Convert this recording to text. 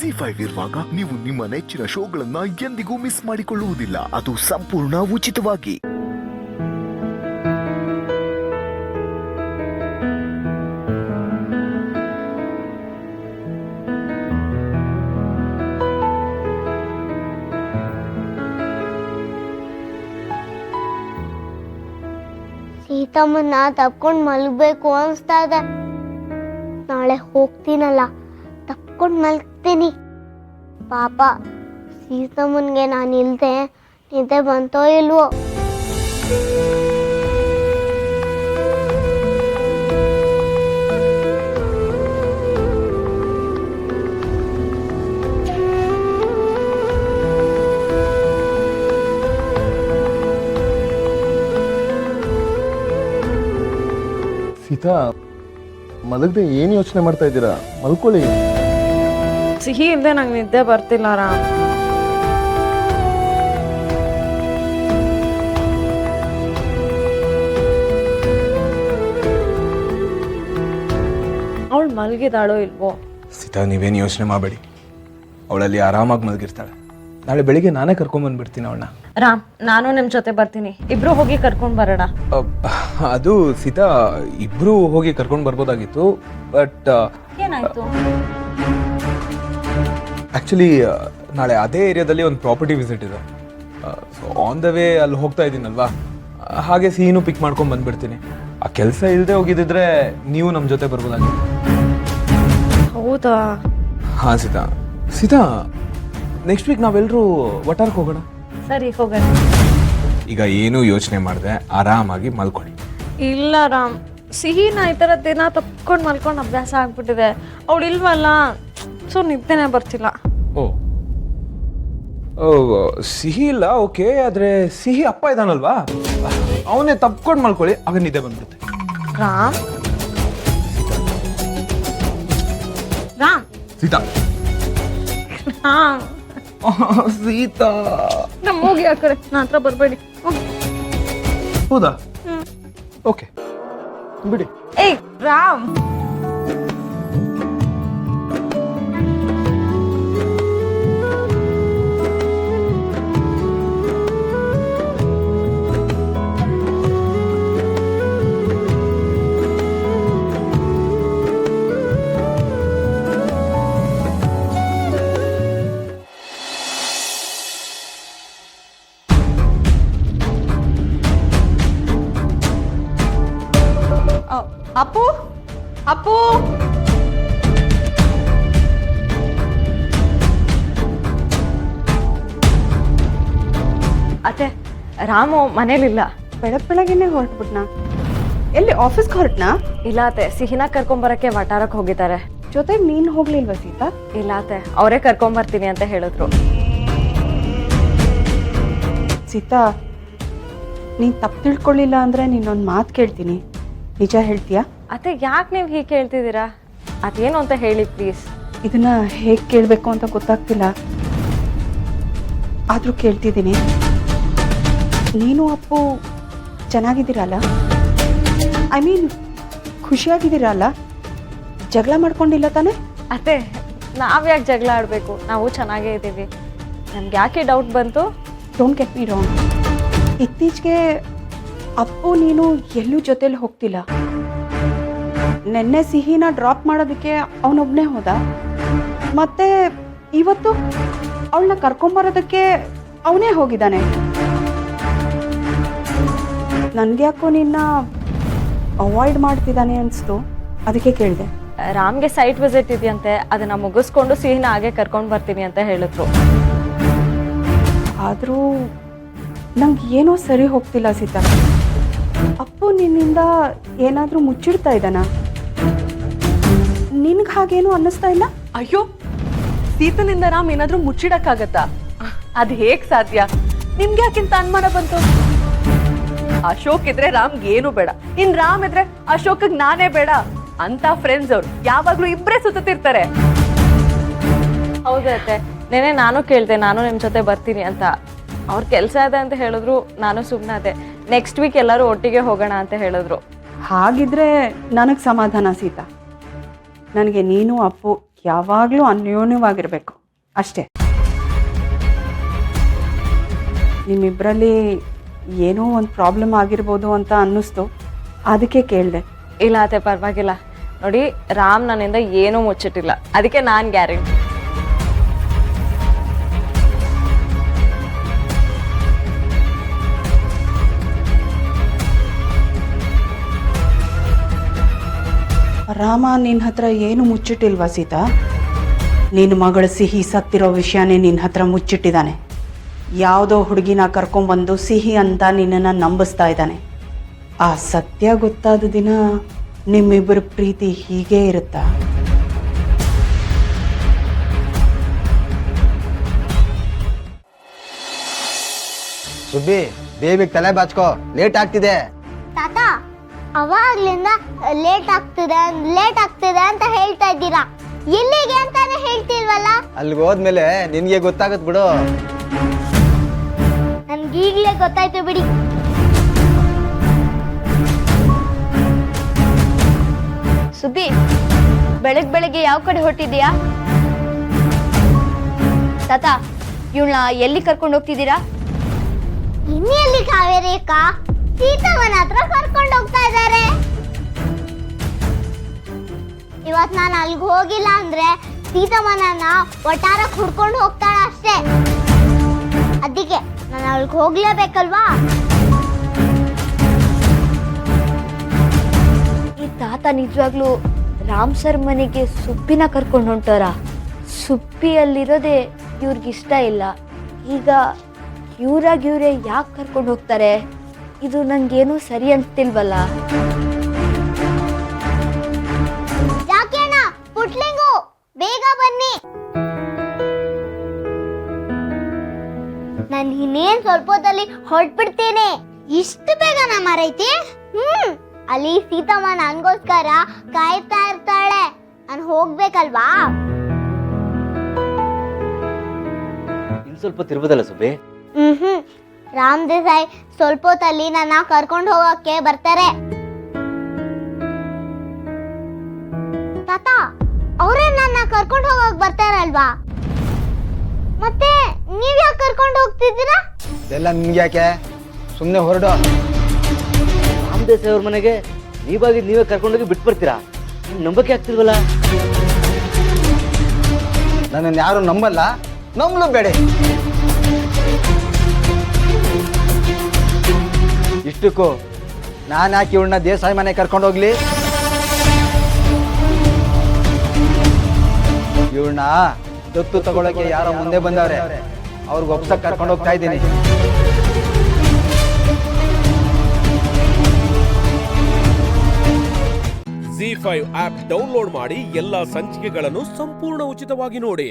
ZEE5 ಇರುವಾಗ ನೀವು ನಿಮ್ಮ ನೆಚ್ಚಿನ ಶೋಗಳನ್ನ ಎಂದಿಗೂ ಮಿಸ್ ಮಾಡಿಕೊಳ್ಳುವುದಿಲ್ಲ. ಅದು ಸಂಪೂರ್ಣ ಉಚಿತವಾಗಿ. ಸೀತಮ್ಮನ್ನ ತಪ್ಕೊಂಡು ಮಲಗಬೇಕು ಅನ್ಸ್ತಾ ಇದೆ. ನಾಳೆ ಹೋಗ್ತೀನಲ್ಲ, ತಪ್ಕೊಂಡು ಮಲಗ್ತೀನಿ. ಪಾಪ ಸೀತಮ್ಮನ್ಗೆ ನಾನು ಇಲ್ದೆ ನಿದ್ದೆ ಬಂತೋ ಇಲ್ವೋ. ಸೀತಾ, ಮಲಗದೆ ಏನು ಯೋಚನೆ ಮಾಡ್ತಾ ಇದ್ದೀರಾ? ಮಲ್ಕೊಳ್ಳಿ. ಸಿಹಿ ಇಲ್ಲದೆ ನಂಗೆ ನಿದ್ದೆ ಬರ್ತಿಲ್ಲ ರಾಮ್. ಅವಳು ಮಲಗಿದಾಳೋ ಇಲ್ವೋ? ಸೀತಾ, ನೀವೇನು ಯೋಚನೆ ಮಾಡಬೇಡಿ. ಅವಳಲ್ಲಿ ಆರಾಮಾಗಿ ಮಲಗಿರ್ತಾಳೆ. ನಾಳೆ ಬೆಳಿಗ್ಗೆ ನಾನೇ ಕರ್ಕೊಂಡ್ಬಂದ್ಬಿಡ್ತೀನಿ ಅವಳನ್ನ. ರಾಮ್, ನಾನು ನಿಮ್ಮ ಜೊತೆ ಬರ್ತೀನಿ. ಇಬ್ರು ಹೋಗಿ ಕರ್ಕೊಂಡು ಬರೋಣ. ಅದು ಸೀತಾ, ಇಬ್ರು ಹೋಗಿ ಕರ್ಕೊಂಡು ಬರ್ಬೋದಾಗಿತ್ತು, ಬಟ್ ಏನಾಯ್ತು? ಆ್ಯಕ್ಚುಲಿ ನಾಳೆ ಅದೇ ಏರಿಯಾದಲ್ಲಿ ಒಂದು ಪ್ರಾಪರ್ಟಿ ವಿಸಿಟ್ ಇದೆ. ಸೊ ಆನ್ ದ ವೇ ಅಲ್ಲಿ ಹೋಗ್ತಾ ಇದ್ದೀನಲ್ವಾ, ಹಾಗೆ ಸಿಹಿನೂ ಪಿಕ್ ಮಾಡ್ಕೊಂಡು ಬಂದ್ಬಿಡ್ತೀನಿ. ಆ ಕೆಲಸ ಇಲ್ಲದೆ ಹೋಗಿದ್ದಿದ್ರೆ ನೀವು ನಮ್ಮ ಜೊತೆ ಬರ್ಬೋದಾಗಿತ್ತು. ಹೌದಾ? ಹಾಂ ಸೀತಾ. ಸೀತಾ, ನೆಕ್ಸ್ಟ್ ವೀಕ್ ನಾವೆಲ್ಲರೂ ವಟಾರಕ್ಕೆ ಹೋಗೋಣ. ಸರಿ, ಹೋಗೋಣ. ಈಗ ಏನೂ ಯೋಚನೆ ಮಾಡಿದೆ, ಆರಾಮಾಗಿ ಮಲ್ಕೊಳ್ಳಿ. ಇಲ್ಲ ರಾಮ್, ಸಿಹಿನ ಈ ಥರ ದಿನ ತಪ್ಕೊಂಡು ಮಲ್ಕೊಂಡು ಅಭ್ಯಾಸ ಆಗ್ಬಿಟ್ಟಿದೆ. ಅವಳು ಇಲ್ವಲ್ಲ, ಸೊ ನಿದ್ದೆನೇ ಬರ್ತಿಲ್ಲ. ಓ ಸಿಹಿ ಇಲ್ಲ, ಓಕೆ. ಆದರೆ ಸಿಹಿ ಅಪ್ಪ ಇದ್ದಾನಲ್ವಾ, ಅವನೇ ತಪ್ಕೊಂಡು ಮಲ್ಕೊಳ್ಳಿ, ಆಗ ನಿದ್ದೆ ಬಂದ್ಬಿಡುತ್ತೆ. ರಾಮ್, ರಾಮ್, ಸೀತಾ. ರಾಮ್, ಸೀತಾ, ನಮ್ಮ ಹೋಗಿ ಹಾಕರೆ ನನ್ನ ಹತ್ರ ಬರಬೇಡಿ. ಹೌದಾ? ಓಕೆ, ಬಿಡಿ. ಏಯ್ ರಾಮ್, ಅಪ್ಪು, ಅಪ್ಪು, ಅತ್ತೆ, ರಾಮು ಮನೇಲಿಲ್ಲ. ಬೆಳಗ್ಗೆನೆ ಹೊರಟ್ಬಿಟ್ನಾ? ಎಲ್ಲಿ ಆಫೀಸ್ಗೆ ಹೊರಟ್ನಾ? ಇಲ್ಲ ಅತ್ತೆ, ಸಿಹಿನ ಕರ್ಕೊಂಬರಕ್ಕೆ ವಟಾರಕ್ಕೆ ಹೋಗಿದ್ದಾರೆ. ಜೊತೆಗೆ ನೀನು ಹೋಗ್ಲಿಲ್ವಾ ಸೀತಾ? ಇಲ್ಲ ಅತ್ತೆ, ಅವರೇ ಕರ್ಕೊಂಬರ್ತೀನಿ ಅಂತ ಹೇಳಿದ್ರು. ಸೀತಾ, ನೀನು ತಪ್ಪು ತಿಳ್ಕೊಳ್ಳಿಲ್ಲ ಅಂದರೆ ನೀನೊಂದು ಮಾತು ಕೇಳ್ತೀನಿ, ನಿಜ ಹೇಳ್ತೀಯಾ? ಅತ್ತೆ, ಯಾಕೆ ನೀವು ಹೀಗೆ ಕೇಳ್ತಿದ್ದೀರಾ? ಅದೇನು ಅಂತ ಹೇಳಿ ಪ್ಲೀಸ್. ಇದನ್ನ ಹೇಗೆ ಕೇಳಬೇಕು ಅಂತ ಗೊತ್ತಾಗ್ತಿಲ್ಲ, ಆದರೂ ಕೇಳ್ತಿದ್ದೀನಿ. ನೀನು ಅಪ್ಪು ಚೆನ್ನಾಗಿದ್ದೀರಲ್ಲ? I mean ಖುಷಿಯಾಗಿದ್ದೀರಲ್ಲ? ಜಗಳ ಮಾಡ್ಕೊಂಡಿಲ್ಲ ತಾನೆ? ಅತ್ತೆ, ನಾವು ಯಾಕೆ ಜಗಳ ಆಡಬೇಕು? ನಾವು ಚೆನ್ನಾಗೇ ಇದ್ದೀವಿ. ನಮ್ಗೆ ಯಾಕೆ ಡೌಟ್ ಬಂತು? Don't get me wrong. ಇತ್ತೀಚೆಗೆ ಅಪ್ಪು ನೀನು ಎಲ್ಲೂ ಜೊತೆಲಿ ಹೋಗ್ತಿಲ್ಲ. ನೆನ್ನೆ ಸಿಹಿನ ಡ್ರಾಪ್ ಮಾಡೋದಕ್ಕೆ ಅವನೊಬ್ಬನೇ ಹೋದ, ಮತ್ತೆ ಇವತ್ತು ಅವಳನ್ನ ಕರ್ಕೊಂಬರೋದಕ್ಕೆ ಅವನೇ ಹೋಗಿದ್ದಾನೆ. ನನಗೆ ಯಾಕೋ ನಿನ್ನ ಅವಾಯ್ಡ್ ಮಾಡ್ತಿದ್ದಾನೆ ಅನಿಸ್ತು, ಅದಕ್ಕೆ ಕೇಳಿದೆ. ರಾಮ್ಗೆ ಸೈಟ್ ವಿಸಿಟ್ ಇದೆಯಂತೆ, ಅದನ್ನು ಮುಗಿಸ್ಕೊಂಡು ಸಿಹಿನ ಹಾಗೆ ಕರ್ಕೊಂಡು ಬರ್ತೀನಿ ಅಂತ ಹೇಳಿದ್ರು. ಆದರೂ ನಂಗೆ ಏನೋ ಸರಿ ಹೋಗ್ತಿಲ್ಲ ಸೀತಾ. ಅಪ್ಪು ನಿನ್ನಿಂದ ಏನಾದರೂ ಮುಚ್ಚಿಡ್ತಾ ಇದ್ದಾನ? ನಿನ್ಗೆ ಹಾಗೇನು ಅನ್ನಿಸ್ತಾ ಇಲ್ಲ? ಅಯ್ಯೋ, ಸೀತನಿಂದ ರಾಮ್ ಏನಾದ್ರೂ ಮುಚ್ಚಿಡಕ್ಕಾಗತ್ತಾ? ಅದ್ ಹೇಗ್ ಸಾಧ್ಯ? ನಿಮ್ಗೆ ಯಾಕಿಂತ ಅನುಮಾನ ಬಂತು? ಅಶೋಕ್ ಇದ್ರೆ ರಾಮ್ಗೆ ಏನು ಬೇಡ, ಇನ್ ರಾಮ್ ಇದ್ರೆ ಅಶೋಕ್ಗೆ ನಾನೇ ಬೇಡ ಅಂತ ಫ್ರೆಂಡ್ಸ್ ಅವ್ರು ಯಾವಾಗ್ಲೂ ಇಬ್ರೇ ಸುತ್ತಿರ್ತಾರೆ. ಹೌದತ್ತೆ, ನೆನೆ ನಾನು ಕೇಳಿದೆ, ನಾನು ನಿಮ್ಮ ಜೊತೆ ಬರ್ತೀನಿ ಅಂತ. ಅವ್ರ ಕೆಲಸ ಇದೆ ಅಂತ ಹೇಳಿದ್ರು, ನಾನು ಸುಮ್ಮನೆ ಅದೇ. ನೆಕ್ಸ್ಟ್ ವೀಕ್ ಎಲ್ಲರೂ ಒಟ್ಟಿಗೆ ಹೋಗೋಣ ಅಂತ ಹೇಳಿದ್ರು. ಹಾಗಿದ್ರೆ ನನಗೆ ಸಮಾಧಾನ ಸೀತಾ. ನನಗೆ ನೀನು ಅಪ್ಪು ಯಾವಾಗಲೂ ಅನ್ಯೋನ್ಯವಾಗಿರಬೇಕು ಅಷ್ಟೇ. ನಿಮ್ಮಿಬ್ಬರಲ್ಲಿ ಏನೋ ಒಂದು ಪ್ರಾಬ್ಲಮ್ ಆಗಿರ್ಬೋದು ಅಂತ ಅನ್ನಿಸ್ತು, ಅದಕ್ಕೆ ಕೇಳಿದೆ. ಇಲ್ಲ ಅತ್ತೆ ಪರವಾಗಿಲ್ಲ. ನೋಡಿ ರಾಮ್ ನನ್ನಿಂದ ಏನೂ ಮುಚ್ಚಿಟ್ಟಿಲ್ಲ, ಅದಕ್ಕೆ ನಾನು ಗ್ಯಾರಂಟಿ. ರಾಮ ನಿನ್ನ ಹತ್ರ ಏನು ಮುಚ್ಚಿಟ್ಟಿಲ್ವಾ ಸೀತಾ? ನಿನ್ನ ಮಗಳ ಸಿಹಿ ಸತ್ತಿರೋ ವಿಷಯನೇ ನಿನ್ನ ಹತ್ರ ಮುಚ್ಚಿಟ್ಟಿದ್ದಾನೆ. ಯಾವುದೋ ಹುಡುಗಿನ ಕರ್ಕೊಂಬಂದು ಸಿಹಿ ಅಂತ ನಿನ್ನನ್ನು ನಂಬಿಸ್ತಾ ಇದ್ದಾನೆ. ಆ ಸತ್ಯ ಗೊತ್ತಾದ ದಿನ ನಿಮ್ಮಿಬ್ಬರ ಪ್ರೀತಿ ಹೀಗೇ ಇರುತ್ತಾ? ಸುಬ್ಬಿ, ಬೇಬಿಗೆ ತಲೆ ಬಾಚ್ಕೋ, ಲೇಟ್ ಆಗ್ತಿದೆ. ತಾತ ಅವಾಗ್ಲಿಂದ ಲೇಟ್ ಆಗ್ತಿದೆ ಅಂತ ಹೇಳ್ತಾ ಇದ್ದೀರಾ, ಎಲ್ಲಿಗೆ ಅಂತಾನೆ ಹೇಳ್ತಿಲ್ವಲ್ಲ? ಅಲ್ಲಿಗೆ ಹೋದ್ಮೇಲೆ ನಿನ್ಗೆ ಗೊತ್ತಾಗತ್ ಬಿಡು. ನನ್ಗೀಗ್ಲೇ ಗೊತ್ತಾಯ್ತು ಬಿಡಿ. ಸುಬ್ಬಿ, ಬೆಳಗ್ಗೆ ಯಾವ ಕಡೆ ಹೊರಟಿದ್ಯಾ? ತಾತ, ಇವಳನ್ನ ಎಲ್ಲಿ ಕರ್ಕೊಂಡು ಹೋಗ್ತಿದ್ದೀರಾ? ಇನ್ನೆಲ್ಲಿ ಕಾವೇರಿ ಅಕ್ಕ, ಸೀತಮ್ಮನ ಹತ್ರ ಕರ್ಕೊಂಡು ಹೋಗ್ತಾ ಇದ್ದಾರೆ. ಇವತ್ ನಾನು ಅಲ್ಲಿಗೆ ಹೋಗಿಲ್ಲ ಅಂದ್ರೆ ಸೀತಮ್ಮನ ಒಟ್ಟಾರ ಹುಡ್ಕೊಂಡು ಹೋಗ್ತಾಳ ಅಷ್ಟೇ. ಅದಕ್ಕೆ ನಾನು ಅಲ್ಲಿಗೆ ಹೋಗ್ಲೇಬೇಕಲ್ವಾ? ಈ ತಾತ ನಿಜವಾಗ್ಲೂ ರಾಮ್ ಸರ್ ಮನೆಗೆ ಸುಬ್ಬಿನ ಕರ್ಕೊಂಡು ಹೊಂಟಾರ. ಸುಬ್ಬಿ ಅಲ್ಲಿರೋದೇ ಇವ್ರಿಗಿಷ್ಟ ಇಲ್ಲ. ಈಗ ಇವರೇ ಯಾಕೆ ಕರ್ಕೊಂಡು ಹೋಗ್ತಾರೆ? ಇದು ನಂಗೇನು ಸರಿ ಅಂತಿಲ್ವಲ್ಲ. ಯಾಕೇನ ಪುಟ್ಲಿಂಗು, ಬೇಗ ಬನ್ನಿ. ನಾನು ಇನ್ನೇನ್ ಸ್ವಲ್ಪ ಹೊತ್ತಲ್ಲಿ ಹೊರಟ್ಬಿಡ್ತೇನೆ. ಇಷ್ಟು ಬೇಗನ ಮರೈತಿ? ಅಲ್ಲಿ ಸೀತಮ್ಮ ನನ್ಗೋಸ್ಕರ ಕಾಯ್ತಾ ಇರ್ತಾಳೆ. ನಾನು ಹೋಗ್ಬೇಕಲ್ವಾ? ಇನ್ ಸ್ವಲ್ಪ ತಿರ್ಬೋದಲ್ಲ ಸುಬ್ಬಿ. ರಾಮ್ ದೇಸಾಯಿ ಸ್ವಲ್ಪ ಹೊತ್ತಲ್ಲಿ ನನ್ನ ಕರ್ಕೊಂಡು ಹೋಗಕ್ಕೆ ಬರ್ತಾರೆ. ತಾತ, ಅವರೇ ನನ್ನ ಕರ್ಕೊಂಡು ಹೋಗಕ್ ಬರ್ತಾರಲ್ವಾ? ಮತ್ತೆ ನೀವ್ ಯಾಕೆ ಕರ್ಕೊಂಡು ಹೋಗ್ತಿದ್ದೀರಾ? ಎಲ್ಲ ನಿನ್ಗೆ ಯಾಕೆ? ಸುಮ್ಮನೆ ಹೊರಡು. ರಾಮ್ ದೇಸಾಯಿ ಅವ್ರ ಮನೆಗೆ ನೀವೇ ಕರ್ಕೊಂಡೋಗಿ ಬಿಟ್ಟು ಬರ್ತೀರಾ? ನಂಬಕ್ಕೆ ಆಗ್ತಿಲ್ವಲ್ಲ. ನನ್ನನ್ನು ಯಾರು ನಂಬಲ್ಲ, ನಂಬಲು ಬೇಡ. ಇಷ್ಟಕ್ಕೂ ನಾನು ಯಾಕೆ ಇವಳನ್ನ ದೇಸಾಯಿ ಮನೆ ಕರ್ಕೊಂಡು ಹೋಗ್ಲಿ? ಇವಳನ್ನ ದತ್ತು ತಗೊಳಕ್ಕೆ ಯಾರೋ ಮುಂದೆ ಬಂದವ್ರೆ, ಅವ್ರಿಗೆ ಒಪ್ಸಕ್ ಕರ್ಕೊಂಡು ಹೋಗ್ತಾ ಇದ್ದೀನಿ. ZEE5 ಆಪ್ ಡೌನ್ಲೋಡ್ ಮಾಡಿ ಎಲ್ಲಾ ಸಂಚಿಕೆಗಳನ್ನು ಸಂಪೂರ್ಣ ಉಚಿತವಾಗಿ ನೋಡಿ.